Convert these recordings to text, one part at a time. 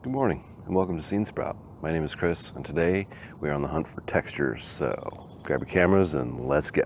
Good morning and welcome to Scene Sprout. My name is Chris and today we are on the hunt for textures, so grab your cameras and let's go.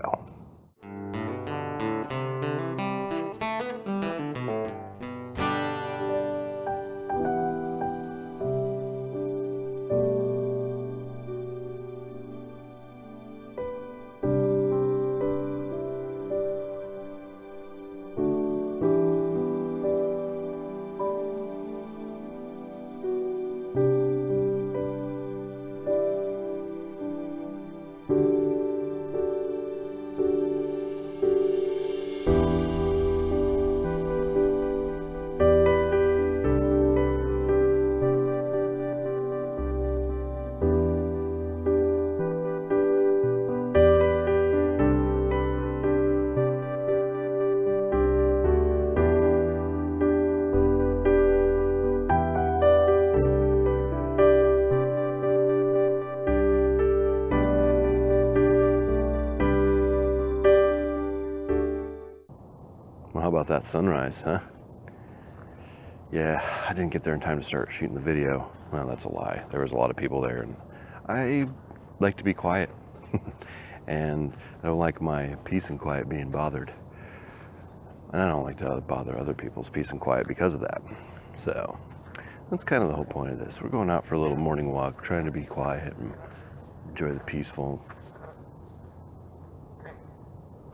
Well, how about that sunrise, huh? Yeah, I didn't get there in time to start shooting the video. Well, that's a lie. There was a lot of people there, and I like to be quiet. And I don't like my peace and quiet being bothered. And I don't like to bother other people's peace and quiet because of that. So, that's kind of the whole point of this. We're going out for a little morning walk, trying to be quiet and enjoy the peaceful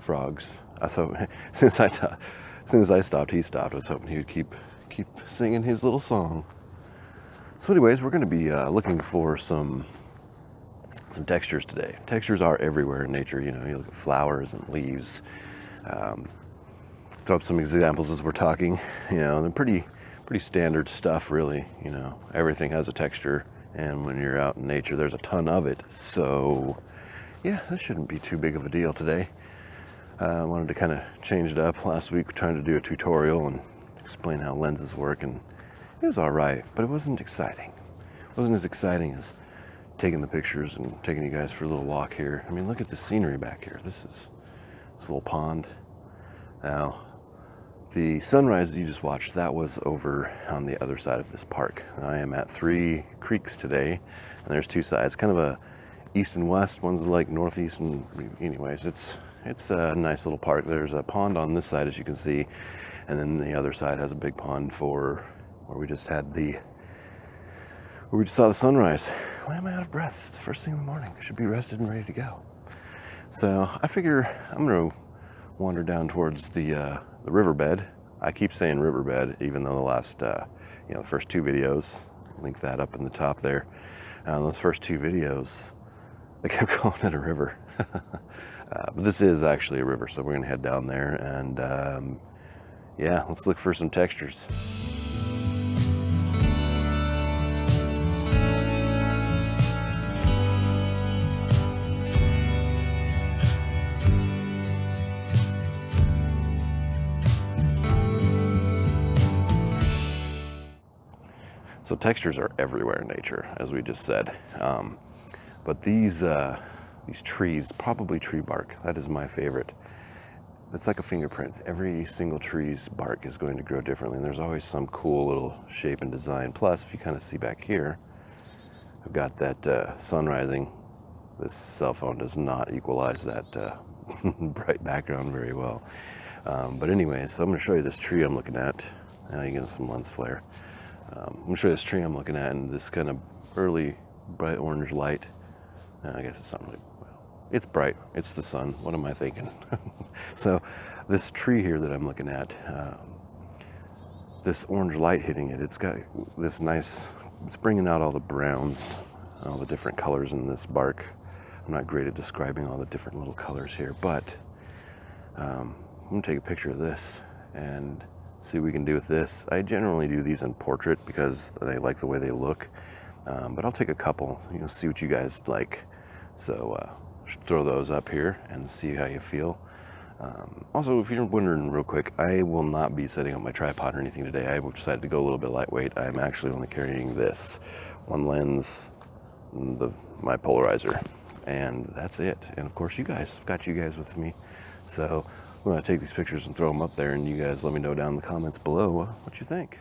frogs. So since I stopped, he stopped. I was hoping he would keep singing his little song. So anyways, we're going to be looking for some textures today. Textures are everywhere in nature. You know, you look at flowers and leaves. Throw up some examples as we're talking. You know, they're pretty standard stuff, really. You know, everything has a texture, and when you're out in nature, there's a ton of it. So yeah, this shouldn't be too big of a deal today. I wanted to kind of change it up. Last week, trying to do a tutorial and explain how lenses work, and it was all right, but it wasn't exciting. It wasn't as exciting as taking the pictures and taking you guys for a little walk here. I mean, look at the scenery back here. This little pond. Now, the sunrise that you just watched, that was over on the other side of this park. I am at 3 creeks today, and there's 2 sides, kind of a east and west. One's like northeast, and anyways, it's a nice little park. There's a pond on this side, as you can see, and then the other side has a big pond for where we just saw the sunrise. Why am I out of breath? It's the first thing in the morning. I should be rested and ready to go. So I figure I'm gonna wander down towards the riverbed. I keep saying riverbed, even though the last, the first 2 videos, link that up in the top there. Those first 2 videos, I kept calling it a river. But this is actually a river, so we're gonna head down there and yeah, let's look for some textures. So textures are everywhere in nature, as we just said. But these trees, probably tree bark, that is my favorite. It's like a fingerprint. Every single tree's bark is going to grow differently, and there's always some cool little shape and design. Plus, if you kind of see back here, I've got that sun rising. This cell phone does not equalize that bright background very well. But anyways, so I'm going to show you this tree I'm looking at. Now you get some lens flare. I'm going to show you this tree I'm looking at, and this kind of early bright orange light. I guess it's not really, well, it's bright. It's the sun. What am I thinking? So this tree here that I'm looking at, this orange light hitting it, it's got this nice, it's bringing out all the browns, all the different colors in this bark. I'm not great at describing all the different little colors here, but I'm going to take a picture of this and see what we can do with this. I generally do these in portrait because I like the way they look, but I'll take a couple, see what you guys like. So throw those up here and see how you feel. Also, if you're wondering real quick, I will not be setting up my tripod or anything today. I decided to go a little bit lightweight. I'm actually only carrying this one lens, my polarizer, and that's it. And of course, I've got you guys with me. So I'm going to take these pictures and throw them up there, and you guys let me know down in the comments below what you think.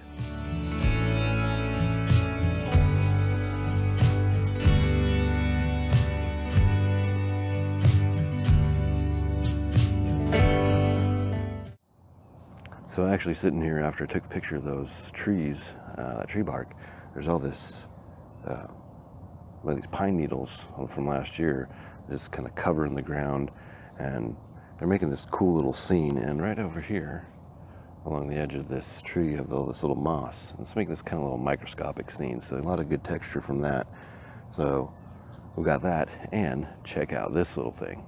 So actually sitting here after I took the picture of those trees, that tree bark, there's all this, these pine needles from last year just kind of covering the ground, and they're making this cool little scene. And right over here, along the edge of this tree, you have all this little moss. It's making this kind of little microscopic scene, so a lot of good texture from that. So we got that, and check out this little thing.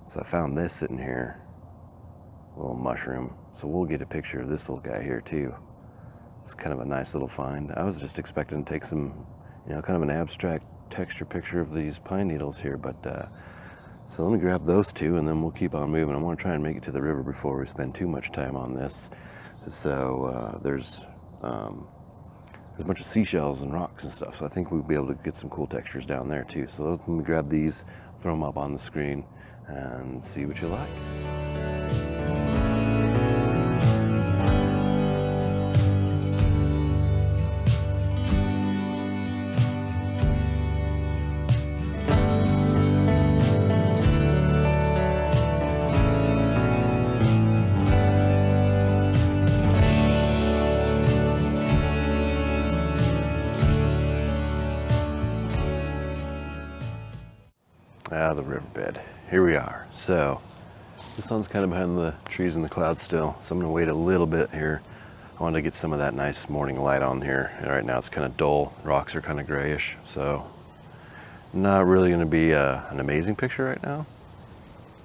So I found this sitting here, a little mushroom. So we'll get a picture of this little guy here too. It's kind of a nice little find. I was just expecting to take some, kind of an abstract texture picture of these pine needles here, but so let me grab those two and then we'll keep on moving. I want to try and make it to the river before we spend too much time on this. So there's a bunch of seashells and rocks and stuff, so I think we'll be able to get some cool textures down there too. So let me grab these, throw them up on the screen, and see what you like. The riverbed. Here we are. So the sun's kind of behind the trees and the clouds still, so I'm going to wait a little bit here. I wanted to get some of that nice morning light on here. And right now it's kind of dull. Rocks are kind of grayish, so not really going to be an amazing picture right now,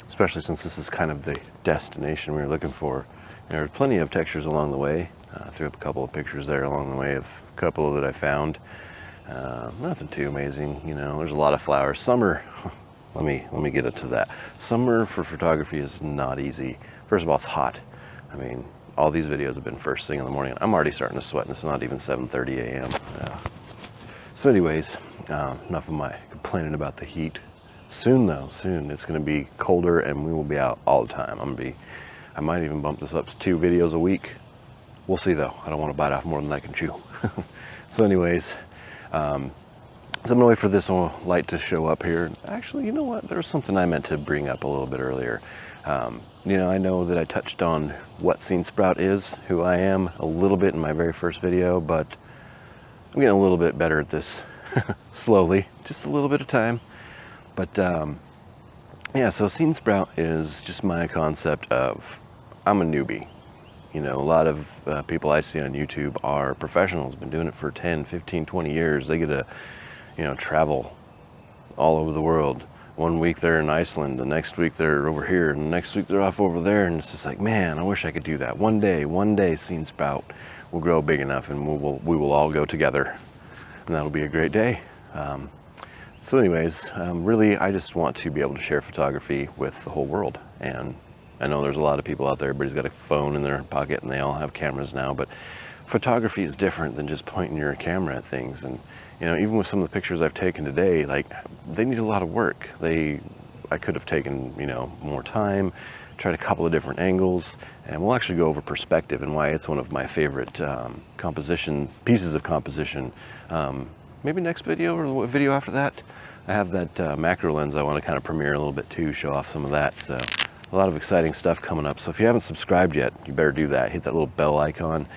especially since this is kind of the destination we were looking for. There are plenty of textures along the way. Threw up a couple of pictures there along the way of a couple that I found. Nothing too amazing, there's a lot of flowers. Summer, let me get into that. Summer for photography is not easy. First of all, it's hot. I mean, all these videos have been first thing in the morning. I'm already starting to sweat, and it's not even 7:30 a.m. So anyways, enough of my complaining about the heat. Soon though, it's gonna be colder and we will be out all the time. I might even bump this up to 2 videos a week. We'll see though. I don't want to bite off more than I can chew. So anyways, so I'm gonna wait for this light to show up here. Actually, you know what? There's something I meant to bring up a little bit earlier. I know that I touched on what Scene Sprout is, who I am, a little bit in my very first video, but I'm getting a little bit better at this slowly, just a little bit of time. But yeah, so Scene Sprout is just my concept of, I'm a newbie. A lot of people I see on YouTube are professionals, been doing it for 10, 15, 20 years. They get to, travel all over the world. One week they're in Iceland, the next week they're over here, and the next week they're off over there, and it's just like, man, I wish I could do that. One day Scene Sprout will grow big enough and we will all go together, and that'll be a great day. So anyways, really, I just want to be able to share photography with the whole world. And I know there's a lot of people out there, everybody's got a phone in their pocket and they all have cameras now, but photography is different than just pointing your camera at things. And even with some of the pictures I've taken today, like, they need a lot of work. I could have taken, more time, tried a couple of different angles, and we'll actually go over perspective and why it's one of my favorite pieces of composition. Maybe next video or the video after that. I have that macro lens I want to kind of premiere a little bit too, show off some of that. So a lot of exciting stuff coming up. So if you haven't subscribed yet, you better do that. Hit that little bell icon.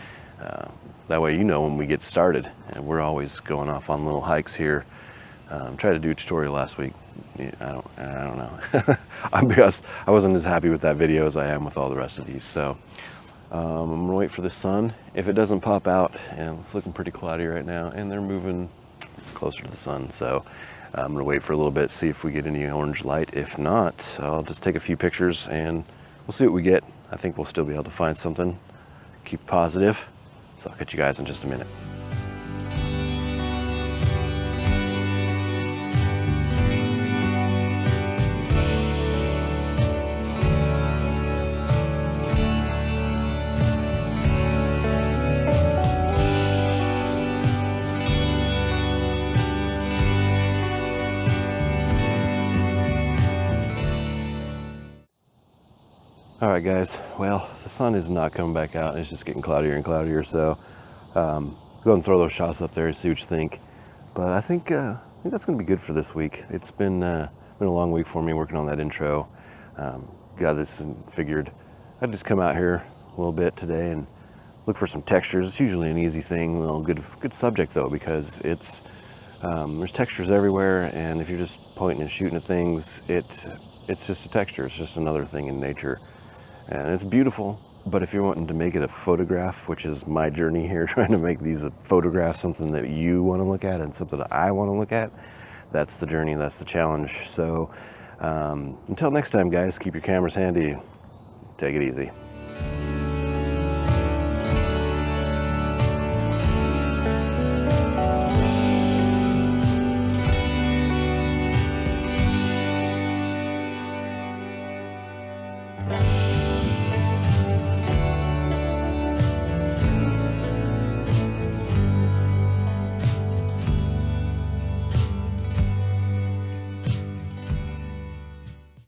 That way when we get started. And we're always going off on little hikes here. Tried to do a tutorial last week. I don't know. I'll be honest, I wasn't as happy with that video as I am with all the rest of these. So I'm gonna wait for the sun. If it doesn't pop out, and it's looking pretty cloudy right now, and they're moving closer to the sun. So I'm gonna wait for a little bit, see if we get any orange light. If not, I'll just take a few pictures and we'll see what we get. I think we'll still be able to find something. Keep positive. So I'll catch you guys in just a minute. All right, guys, well, the sun is not coming back out. It's just getting cloudier and cloudier, so go ahead and throw those shots up there and see what you think. But I think that's going to be good for this week. It's been a long week for me working on that intro. Got this and figured I'd just come out here, a little bit today and look for some textures. It's usually an easy thing. Well, good subject though, because there's textures everywhere, and if you're just pointing and shooting at things, it's just a texture. It's just another thing in nature, and it's beautiful. But if you're wanting to make it a photograph, which is my journey here, trying to make these a photograph, something that you want to look at and something that I want to look at, that's the journey, that's the challenge. So until next time, guys, keep your cameras handy. Take it easy.